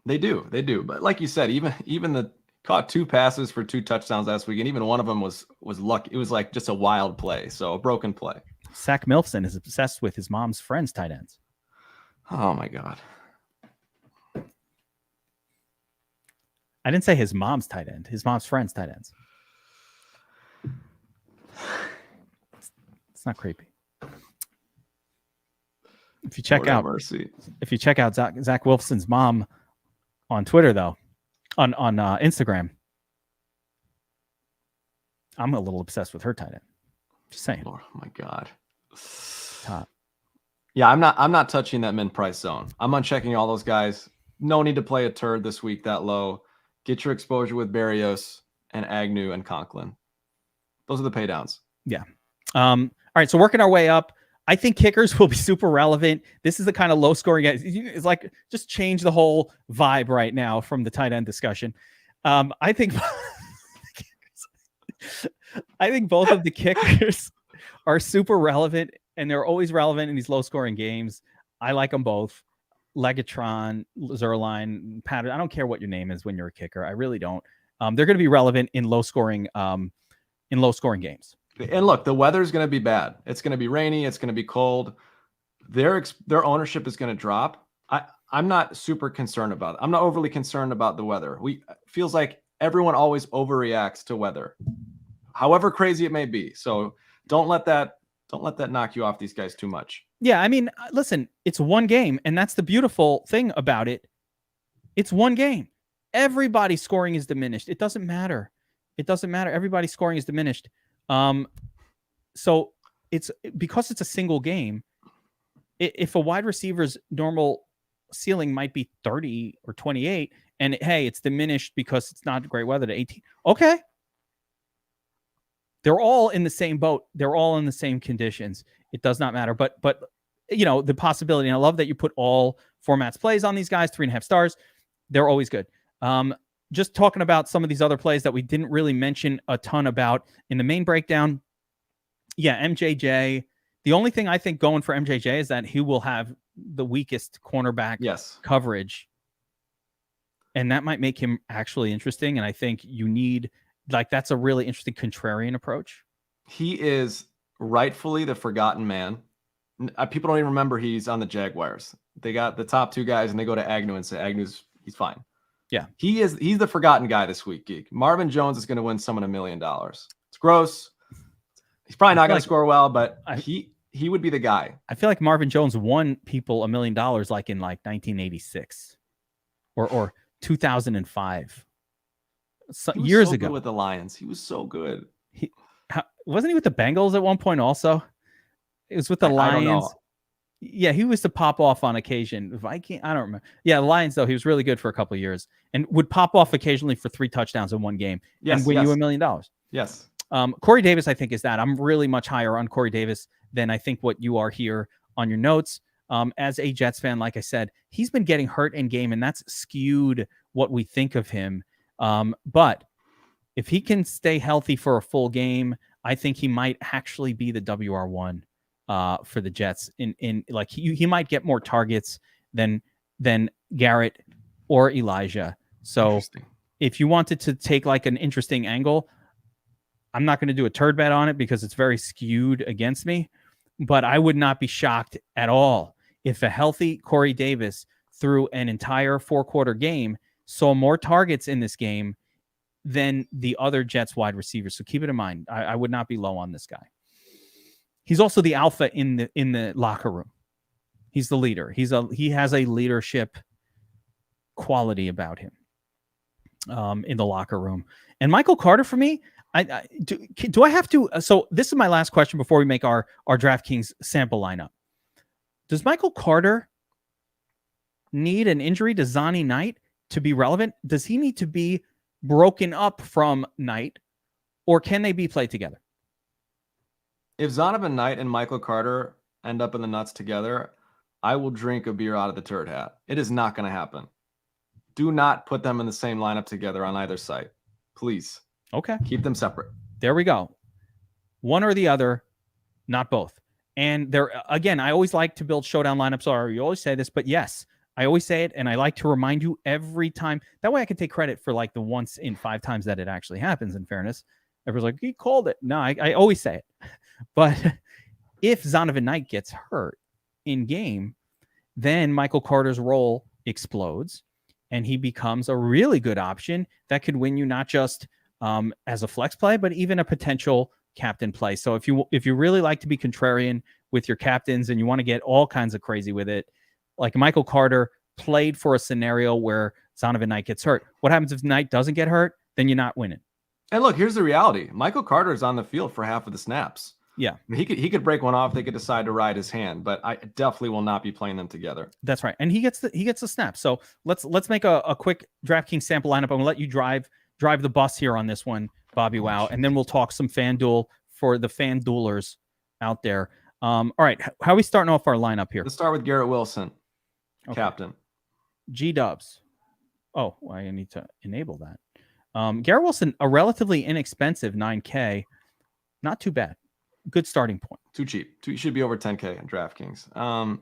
They do. But like you said, even the caught 2 passes for 2 touchdowns last week, and even one of them was lucky. It was like just a wild play, so a broken play. Zach Milfson is obsessed with his mom's friends' tight ends. Oh my God. I didn't say his mom's tight end, his mom's friends' tight ends. It's not creepy. If you check out Zach Wilson's mom on Twitter, though, on Instagram, I'm a little obsessed with her tight end. Just saying. Oh my God. Top. Yeah, I'm not touching that min price zone. I'm unchecking all those guys. No need to play a turd this week that low. Get your exposure with Berrios and Agnew and Conklin. Those are the pay downs. Yeah. All right. So working our way up, I think kickers will be super relevant. This is the kind of low scoring guys. It's like just change the whole vibe right now from the tight end discussion. I think both of the kickers are super relevant, and they're always relevant in these low scoring games. I like them both. Legatron, Zerline, Pat. I don't care what your name is when you're a kicker. I really don't. They're going to be relevant in low scoring games. And look, the weather is going to be bad. It's going to be rainy. It's going to be cold. Their ownership is going to drop. I'm not super concerned about it. I'm not overly concerned about the weather. Feels like everyone always overreacts to weather, however crazy it may be. So don't let that knock you off these guys too much. Yeah, I mean, listen, it's one game, and that's the beautiful thing about it. It's one game. Everybody's scoring is diminished. It doesn't matter. Everybody's scoring is diminished. So it's because it's a single game. If a wide receiver's normal ceiling might be 30 or 28, and hey, it's diminished because it's not great weather to 18. Okay. They're all in the same boat. They're all in the same conditions. It does not matter. But the possibility, and I love that you put all formats plays on these guys, 3.5 stars. They're always good. Just talking about some of these other plays that we didn't really mention a ton about in the main breakdown. Yeah, MJJ. The only thing I think going for MJJ is that he will have the weakest cornerback coverage. And that might make him actually interesting. And I think you need, that's a really interesting contrarian approach. He is rightfully the forgotten man. People don't even remember he's on the Jaguars. They got the top 2 guys, and they go to Agnew and say he's fine. Yeah. He's the forgotten guy this week, Geek. Marvin Jones is going to win someone $1 million. It's gross. He's probably not going to score well, but he would be the guy. I feel like Marvin Jones won people $1 million like in 1986 or 2005. Years ago. Good with the Lions. He was so good. Wasn't he with the Bengals at one point also? It was with the Lions. I don't know. Yeah, he was to pop off on occasion. I don't remember. Yeah, the Lions, though, he was really good for a couple of years and would pop off occasionally for 3 touchdowns in one game and win you $1 million. Yes. Corey Davis, I think, is that. I'm really much higher on Corey Davis than I think what you are here on your notes. As a Jets fan, like I said, he's been getting hurt in game, and that's skewed what we think of him. But if he can stay healthy for a full game, I think he might actually be the WR1 for the Jets. He might get more targets than Garrett or Elijah. So if you wanted to take an interesting angle, I'm not going to do a turd bet on it because it's very skewed against me, but I would not be shocked at all if a healthy Corey Davis through an entire 4-quarter game saw more targets in this game than the other Jets wide receivers. So keep it in mind. I would not be low on this guy. He's also the alpha in the locker room. He's the leader. He has a leadership quality about him in the locker room. And Michael Carter, for me, do I have to? So this is my last question before we make our DraftKings sample lineup. Does Michael Carter need an injury to Zonnie Knight to be relevant? Does he need to be broken up from Knight, or can they be played together? If Zonovan Knight and Michael Carter end up in the nuts together, I will drink a beer out of the turd hat. It is not going to happen. Do not put them in the same lineup together on either site. Please. Okay. Keep them separate. There we go. One or the other, not both. And there, again, I always like to build showdown lineups. Or you always say this, but yes, I always say it, and I like to remind you every time. That way I can take credit for the once in 5 times that it actually happens, in fairness. Everyone's like, he called it. No, I always say it. But if Zonovan Knight gets hurt in game, then Michael Carter's role explodes, and he becomes a really good option that could win you not just as a flex play, but even a potential captain play. So if you really like to be contrarian with your captains and you want to get all kinds of crazy with it, like Michael Carter played for a scenario where Zonovan Knight gets hurt. What happens if Knight doesn't get hurt? Then you're not winning. And look, here's the reality. Michael Carter is on the field for half of the snaps. Yeah. He could break one off. They could decide to ride his hand, but I definitely will not be playing them together. That's right. And he gets the snap. So let's make a quick DraftKings sample lineup. I'm gonna let you drive the bus here on this one. Bobbywow, and then we'll talk some FanDuel for the FanDuelers out there. All right, how are we starting off our lineup here? Let's start with Garrett Wilson, captain. G-dubs. Oh, I need to enable that. Garrett Wilson, a relatively inexpensive 9K. Not too bad. Good starting point. Too cheap. You should be over 10K on DraftKings.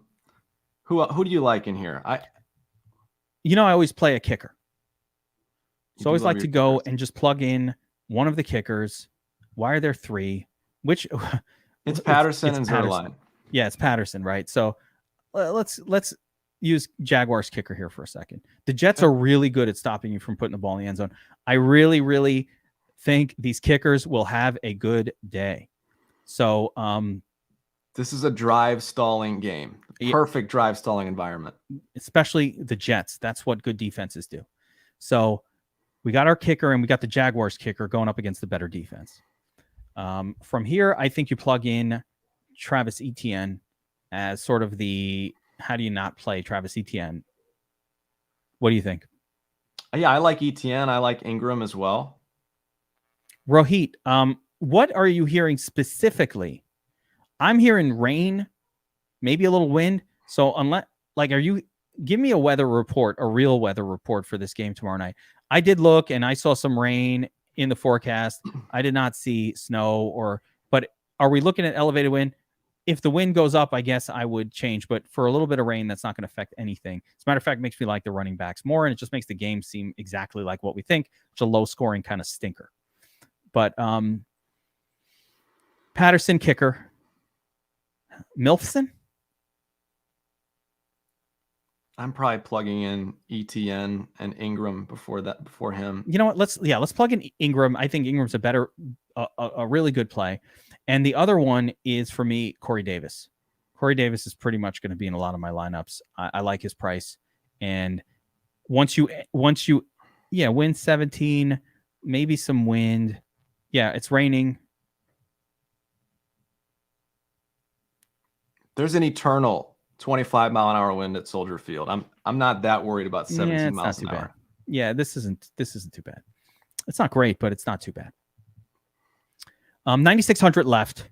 Who do you like in here? I always play a kicker. So I always like to go and just plug in one of the kickers. Why are there three? Which it's Patterson and Patterson. Zerline. Yeah, it's Patterson, right? So let's use Jaguars kicker here for a second. The Jets are really good at stopping you from putting the ball in the end zone. I really, really think these kickers will have a good day. So this is a drive stalling game. Perfect drive stalling environment. Especially the Jets. That's what good defenses do. So we got our kicker and we got the Jaguars kicker going up against the better defense. From here, I think you plug in Travis Etienne as sort of the, how do you not play Travis Etienne? What do you think? Yeah, I like Etienne. I like Ingram as well. Rohit, what are you hearing specifically? I'm hearing rain, maybe a little wind. So give me a weather report, a real weather report for this game tomorrow night. I did look and I saw some rain in the forecast. I did not see snow but are we looking at elevated wind? If the wind goes up, I guess I would change. But for a little bit of rain, that's not going to affect anything. As a matter of fact, it makes me like the running backs more, and it just makes the game seem exactly like what we think. It's a low-scoring kind of stinker. But Patterson kicker. Milfson? I'm probably plugging in Etienne and Ingram before him. You know what? Let's plug in Ingram. I think Ingram's a really good play. And the other one is, for me, Corey Davis. Corey Davis is pretty much going to be in a lot of my lineups. I like his price. And once you win 17, maybe some wind. Yeah, it's raining. There's an eternal 25-mile-an-hour wind at Soldier Field. I'm not that worried about 17 miles an hour. Bad. Yeah, this isn't too bad. It's not great, but it's not too bad. 9,600 left.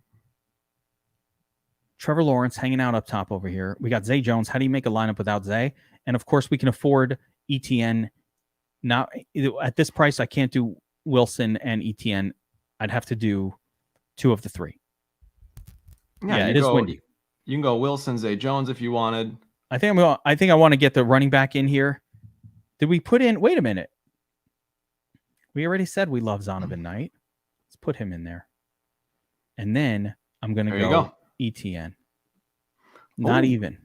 Trevor Lawrence hanging out up top over here. We got Zay Jones. How do you make a lineup without Zay? And of course, we can afford Etienne. Now, at this price, I can't do Wilson and Etienne. I'd have to do two of the three. Yeah, it is windy. You can go Wilson, Zay Jones if you wanted. I think I want to get the running back in here. Did we put in? Wait a minute. We already said we love Zonovan Knight. Let's put him in there. And then I'm going to go Etienne. Not even.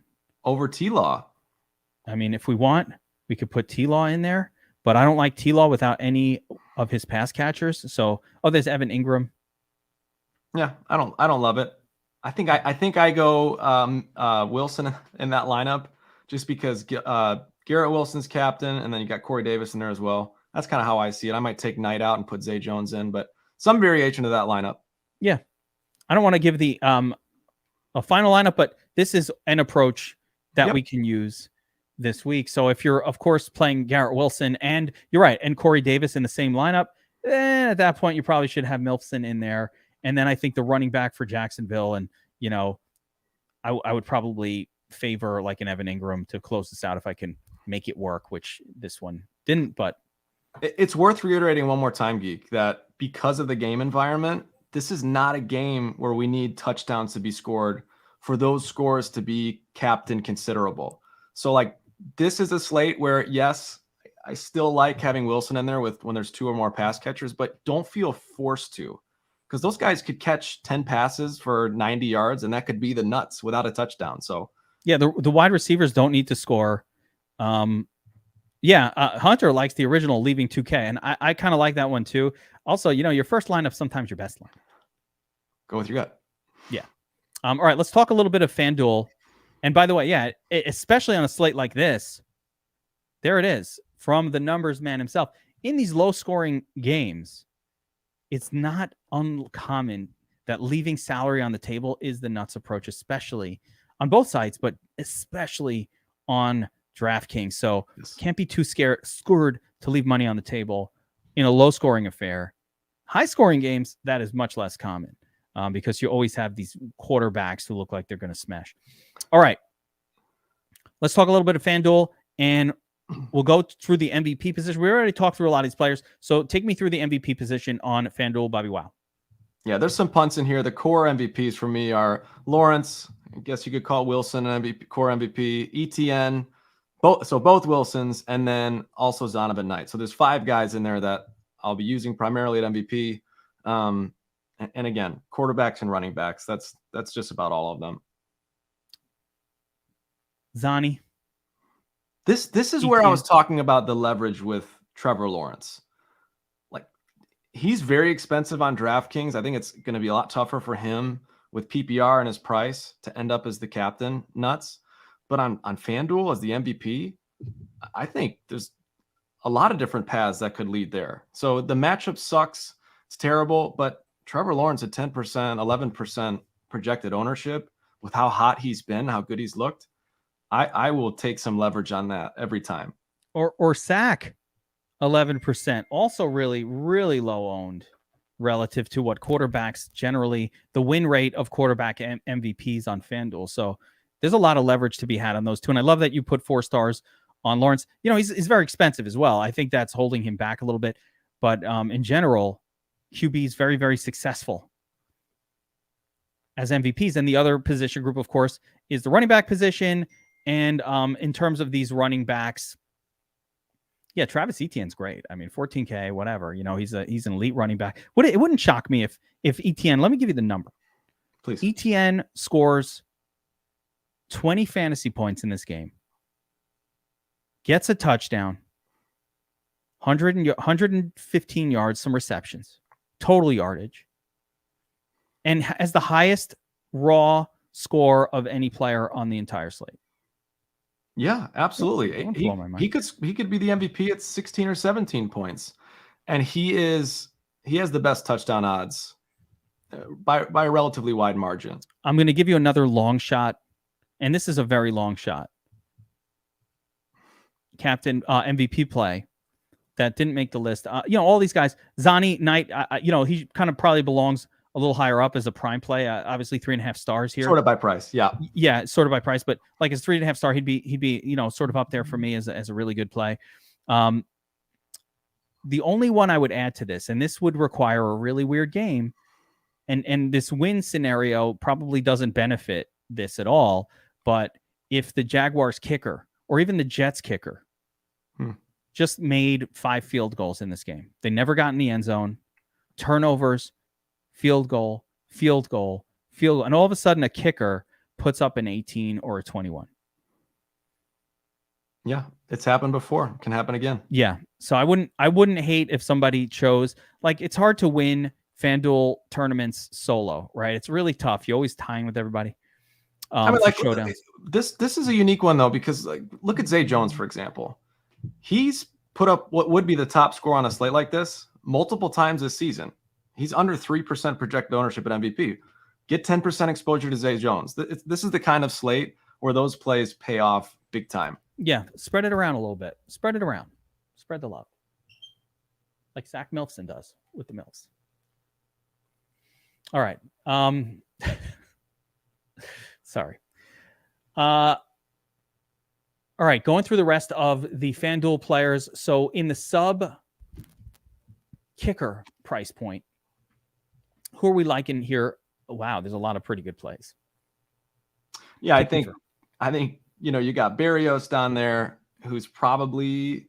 Over T-Law. I mean, if we want, we could put T-Law in there, but I don't like T-Law without any of his pass catchers. So, there's Evan Ingram. Yeah, I don't love it. I think I go Wilson in that lineup just because Garrett Wilson's captain, and then you got Corey Davis in there as well. That's kind of how I see it. I might take Knight out and put Zay Jones in, but some variation to that lineup. Yeah. I don't want to give the a final lineup, but this is an approach that we can use this week. So if you're, of course, playing Garrett Wilson and you're right, and Corey Davis in the same lineup, at that point, you probably should have Milfson in there. And then I think the running back for Jacksonville, and, I would probably favor like an Evan Ingram to close this out if I can make it work, which this one didn't, but. It's worth reiterating one more time, Geek, that because of the game environment, this is not a game where we need touchdowns to be scored for those scores to be capped and considerable. So this is a slate where, yes, I still like having Wilson in there when there's two or more pass catchers, but don't feel forced to, because those guys could catch 10 passes for 90 yards and that could be the nuts without a touchdown. So yeah, the wide receivers don't need to score. Hunter likes the original leaving 2K, and I kind of like that one too. Also, your first lineup sometimes your best line. Go with your gut. Yeah. All right, let's talk a little bit of FanDuel. And by the way, especially on a slate like this, there it is from the numbers man himself. In these low-scoring games, it's not uncommon that leaving salary on the table is the nuts approach, especially on both sides, but especially on DraftKings. So can't be too scared to leave money on the table in a low-scoring affair. High scoring games, that is much less common because you always have these quarterbacks who look like they're going to smash. All right. Let's talk a little bit of FanDuel, and we'll go through the MVP position. We already talked through a lot of these players. So take me through the MVP position on FanDuel, Bobbywow. Yeah, there's some punts in here. The core MVPs for me are Lawrence. I guess you could call Wilson an MVP, core MVP. Etienne, both Wilsons, and then also Zonovan Knight. So there's 5 guys in there that I'll be using primarily at MVP. And again, quarterbacks and running backs. That's just about all of them. Zani. This is where I was talking about the leverage with Trevor Lawrence. Like, he's very expensive on DraftKings. I think it's going to be a lot tougher for him with PPR and his price to end up as the captain. Nuts. But on FanDuel as the MVP, I think there's a lot of different paths that could lead there. So the matchup sucks. It's terrible. But Trevor Lawrence at 10%, 11% projected ownership with how hot he's been, how good he's looked. I will take some leverage on that every time. Or Sack, 11%. Also really, really low owned relative to what quarterbacks generally, the win rate of quarterback MVPs on FanDuel. So there's a lot of leverage to be had on those two. And I love that you put 4 stars on Lawrence. You know, he's very expensive as well. I think that's holding him back a little bit. But in general, QB is very, very successful as MVPs. And the other position group, of course, is the running back position. And in terms of these running backs, yeah, Travis Etienne's great. I mean, 14K, whatever. You know, he's an elite running back. It wouldn't shock me if Etienne, let me give you the number. Please. Etienne scores 20 fantasy points in this game, gets a touchdown, 115 yards, some receptions, total yardage, and has the highest raw score of any player on the entire slate. Yeah, absolutely. He could be the MVP at 16 or 17 points. And he has the best touchdown odds by a relatively wide margin. I'm going to give you another long shot, and this is a very long shot. Captain MVP play that didn't make the list. You know, all these guys, Zani, Knight, you know, he kind of probably belongs a little higher up as a prime play. Obviously 3.5 stars here. Sort of by price. Yeah. Yeah. Sort of by price, but like his 3.5 star, he'd be, you know, sort of up there for me as a really good play. The only one I would add to this, and this would require a really weird game, and this win scenario probably doesn't benefit this at all. But if the Jaguars kicker or even the Jets kicker just made 5 field goals in this game, they never got in the end zone, turnovers, field goal, and all of a sudden a kicker puts up an 18 or a 21. Yeah, it's happened before. It can happen again. Yeah. So I wouldn't hate if somebody chose, like, it's hard to win FanDuel tournaments solo, right? It's really tough. You're always tying with everybody. I mean, like, Showdown. This is a unique one though, because like, look at Zay Jones, for example. He's put up what would be the top score on a slate like this multiple times this season. He's under 3% projected ownership at MVP. Get 10% exposure to Zay Jones. This is the kind of slate where those plays pay off big time. Yeah, spread it around a little bit. Spread it around. Spread the love. Like Zach Milfson does with the Milfs. All right. Sorry. All right, going through the rest of the FanDuel players. So in the sub kicker price point, who are we liking here? Wow, there's a lot of pretty good plays. Yeah, I think you know, you got Berrios down there, who's probably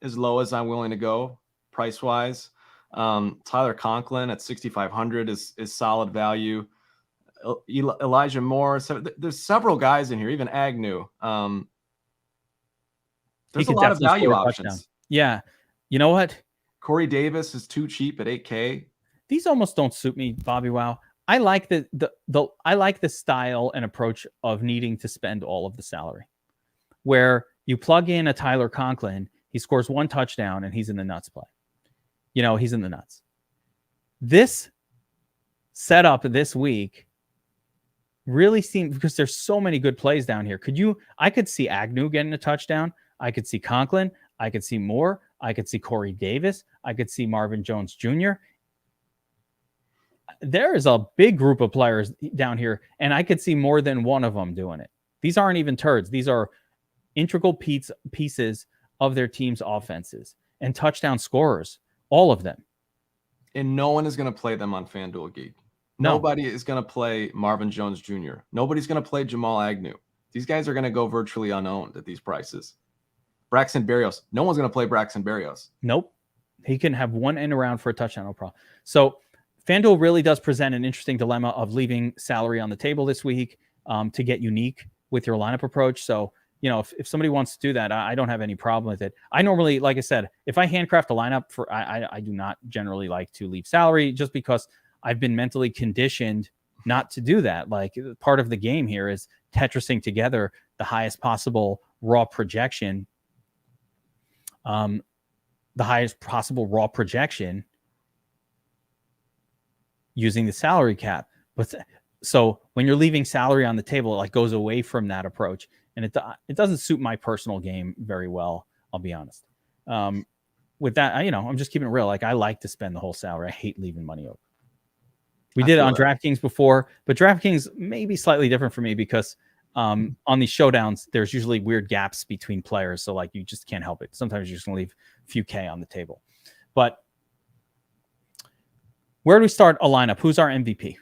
as low as I'm willing to go price wise. Tyler Conklin at 6,500 is solid value. Elijah Moore. So there's several guys in here, even Agnew. There's a lot of value options. Yeah. You know what? Corey Davis is too cheap at 8K. These almost don't suit me, Bobbywow. I like I like the style and approach of needing to spend all of the salary, where you plug in a Tyler Conklin, he scores 1 touchdown, and he's in the nuts play. You know, he's in the nuts. This setup this week really seemed, because there's so many good plays down here. I could see Agnew getting a touchdown. I could see Conklin. I could see Moore. I could see Corey Davis. I could see Marvin Jones Jr. there is a big group of players down here, and I could see more than one of them doing it. These aren't even turds. These are integral pieces of their team's offenses and touchdown scorers, all of them. And no one is going to play them on FanDuel, Geek. No. Nobody is going to play Marvin Jones Jr. Nobody's going to play Jamal Agnew. These guys are going to go virtually unowned at these prices. Braxton Berrios. No one's going to play Braxton Berrios. Nope. He can have one end around for a touchdown, no problem. So FanDuel really does present an interesting dilemma of leaving salary on the table this week to get unique with your lineup approach. So, you know, if somebody wants to do that, I don't have any problem with it. I normally, like I said, if I handcraft a lineup for, I do not generally like to leave salary just because I've been mentally conditioned not to do that. Like part of the game here is Tetrising together the highest possible raw projection, using the salary cap. But so when you're leaving salary on the table, it like goes away from that approach, and it doesn't suit my personal game very well. I'll be honest. With that, I'm just keeping it real. Like I like to spend the whole salary. I hate leaving money over. We did it on DraftKings before, but DraftKings may be slightly different for me because on these showdowns, there's usually weird gaps between players. So like you just can't help it. Sometimes you're just gonna leave a few K on the table. But where do we start a lineup? Who's our MVP?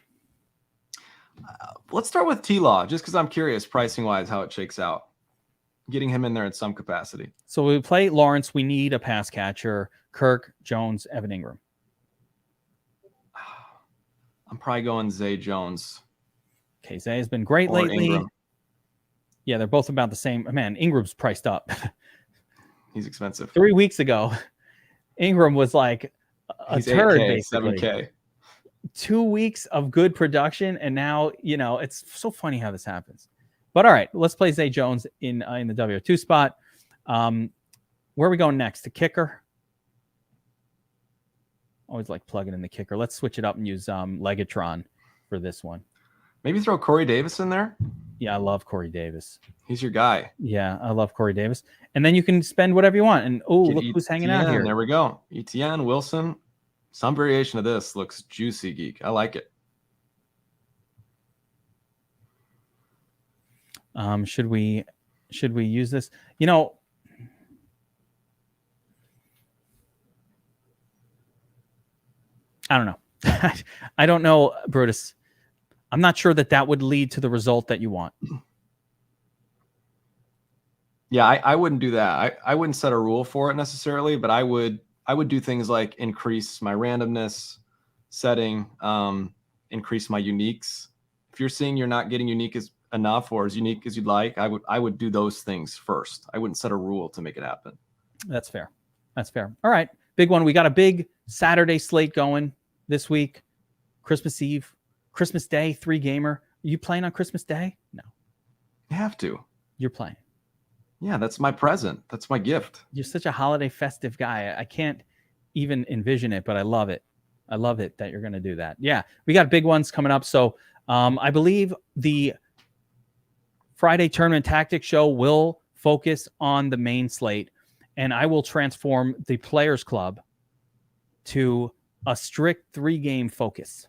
Let's start with T-Law, just because I'm curious pricing-wise how it shakes out. Getting him in there in some capacity. So we play Lawrence. We need a pass catcher. Kirk, Jones, Evan Ingram. I'm probably going Zay Jones. Okay, Zay has been great lately. Ingram. Yeah, they're both about the same. Man, Ingram's priced up. He's expensive. 3 weeks ago, Ingram was like He's turd, 8K, basically. 7K. 2 weeks of good production, and now, it's so funny how this happens. But all right, let's play Zay Jones in the W2 spot. Where are we going next? The kicker? Always like plugging in the kicker. Let's switch it up and use Legatron for this one. Maybe throw Corey Davis in there. Yeah, I love Corey Davis. He's your guy. Yeah, I love Corey Davis. And then you can spend whatever you want. And look who's hanging out here. There we go. Etienne, Wilson. Some variation of this looks juicy, Geek. I like it. Should we use this? I don't know. I don't know, Brutus. I'm not sure that would lead to the result that you want. Yeah, I wouldn't do that. I wouldn't set a rule for it necessarily, but I would do things like increase my randomness setting, increase my uniques. If you're seeing you're not getting unique enough or as unique as you'd like, I would do those things first. I wouldn't set a rule to make it happen. That's fair. All right, big one. We got a big Saturday slate going this week. Christmas Eve, Christmas Day, 3-gamer. Are you playing on Christmas Day? No. You have to. You're playing. Yeah, that's my present. That's my gift. You're such a holiday festive guy. I can't even envision it, but I love it. I love it that you're going to do that. Yeah, we got big ones coming up. So I believe the Friday Tournament Tactics show will focus on the main slate, and I will transform the Players Club to a strict 3-game focus.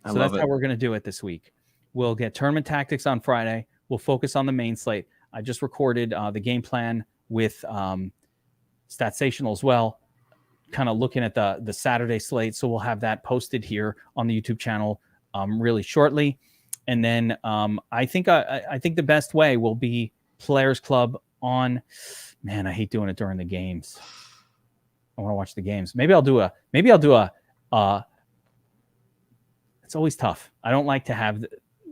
So that's how we're going to do it this week. We'll get Tournament Tactics on Friday. We'll focus on the main slate. I just recorded the game plan with Statsational as well, kind of looking at the Saturday slate. So we'll have that posted here on the YouTube channel really shortly. And then I think the best way will be Players Club on. Man, I hate doing it during the games. I want to watch the games. Maybe I'll do a. It's always tough. I don't like to have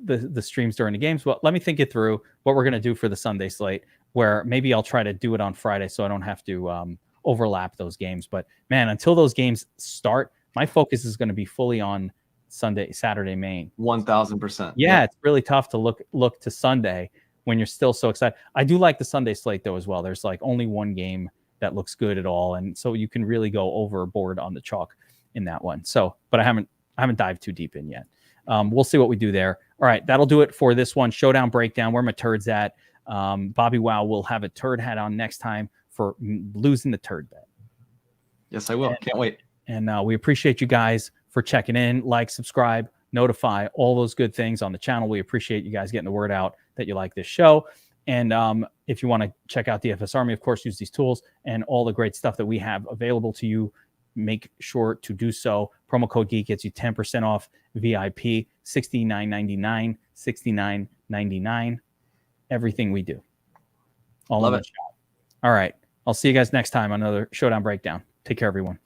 the streams during the games. Well, let me think it through what we're going to do for the Sunday slate, where maybe I'll try to do it on Friday so I don't have to overlap those games. But man, until those games start, my focus is going to be fully on Saturday main. 1,000%. Yeah, it's really tough to look to Sunday when you're still so excited. I do like the Sunday slate though as well. There's like only one game that looks good at all, and so you can really go overboard on the chalk in that one. So, but I haven't dived too deep in yet. We'll see what we do there. All right, that'll do it for this one. Showdown breakdown. Where my turds at? Bobbywow will have a turd hat on next time for losing the turd bet. Yes, I will. Can't wait. And we appreciate you guys for checking in. Like, subscribe, notify, all those good things on the channel. We appreciate you guys getting the word out that you like this show. And if you want to check out DFS Army, of course, use these tools and all the great stuff that we have available to you. Make sure to do so. Promo code Geek gets you 10% off VIP, $69.99, $69.99. Everything we do. All Love in one shot. All right. I'll see you guys next time on another Showdown Breakdown. Take care, everyone.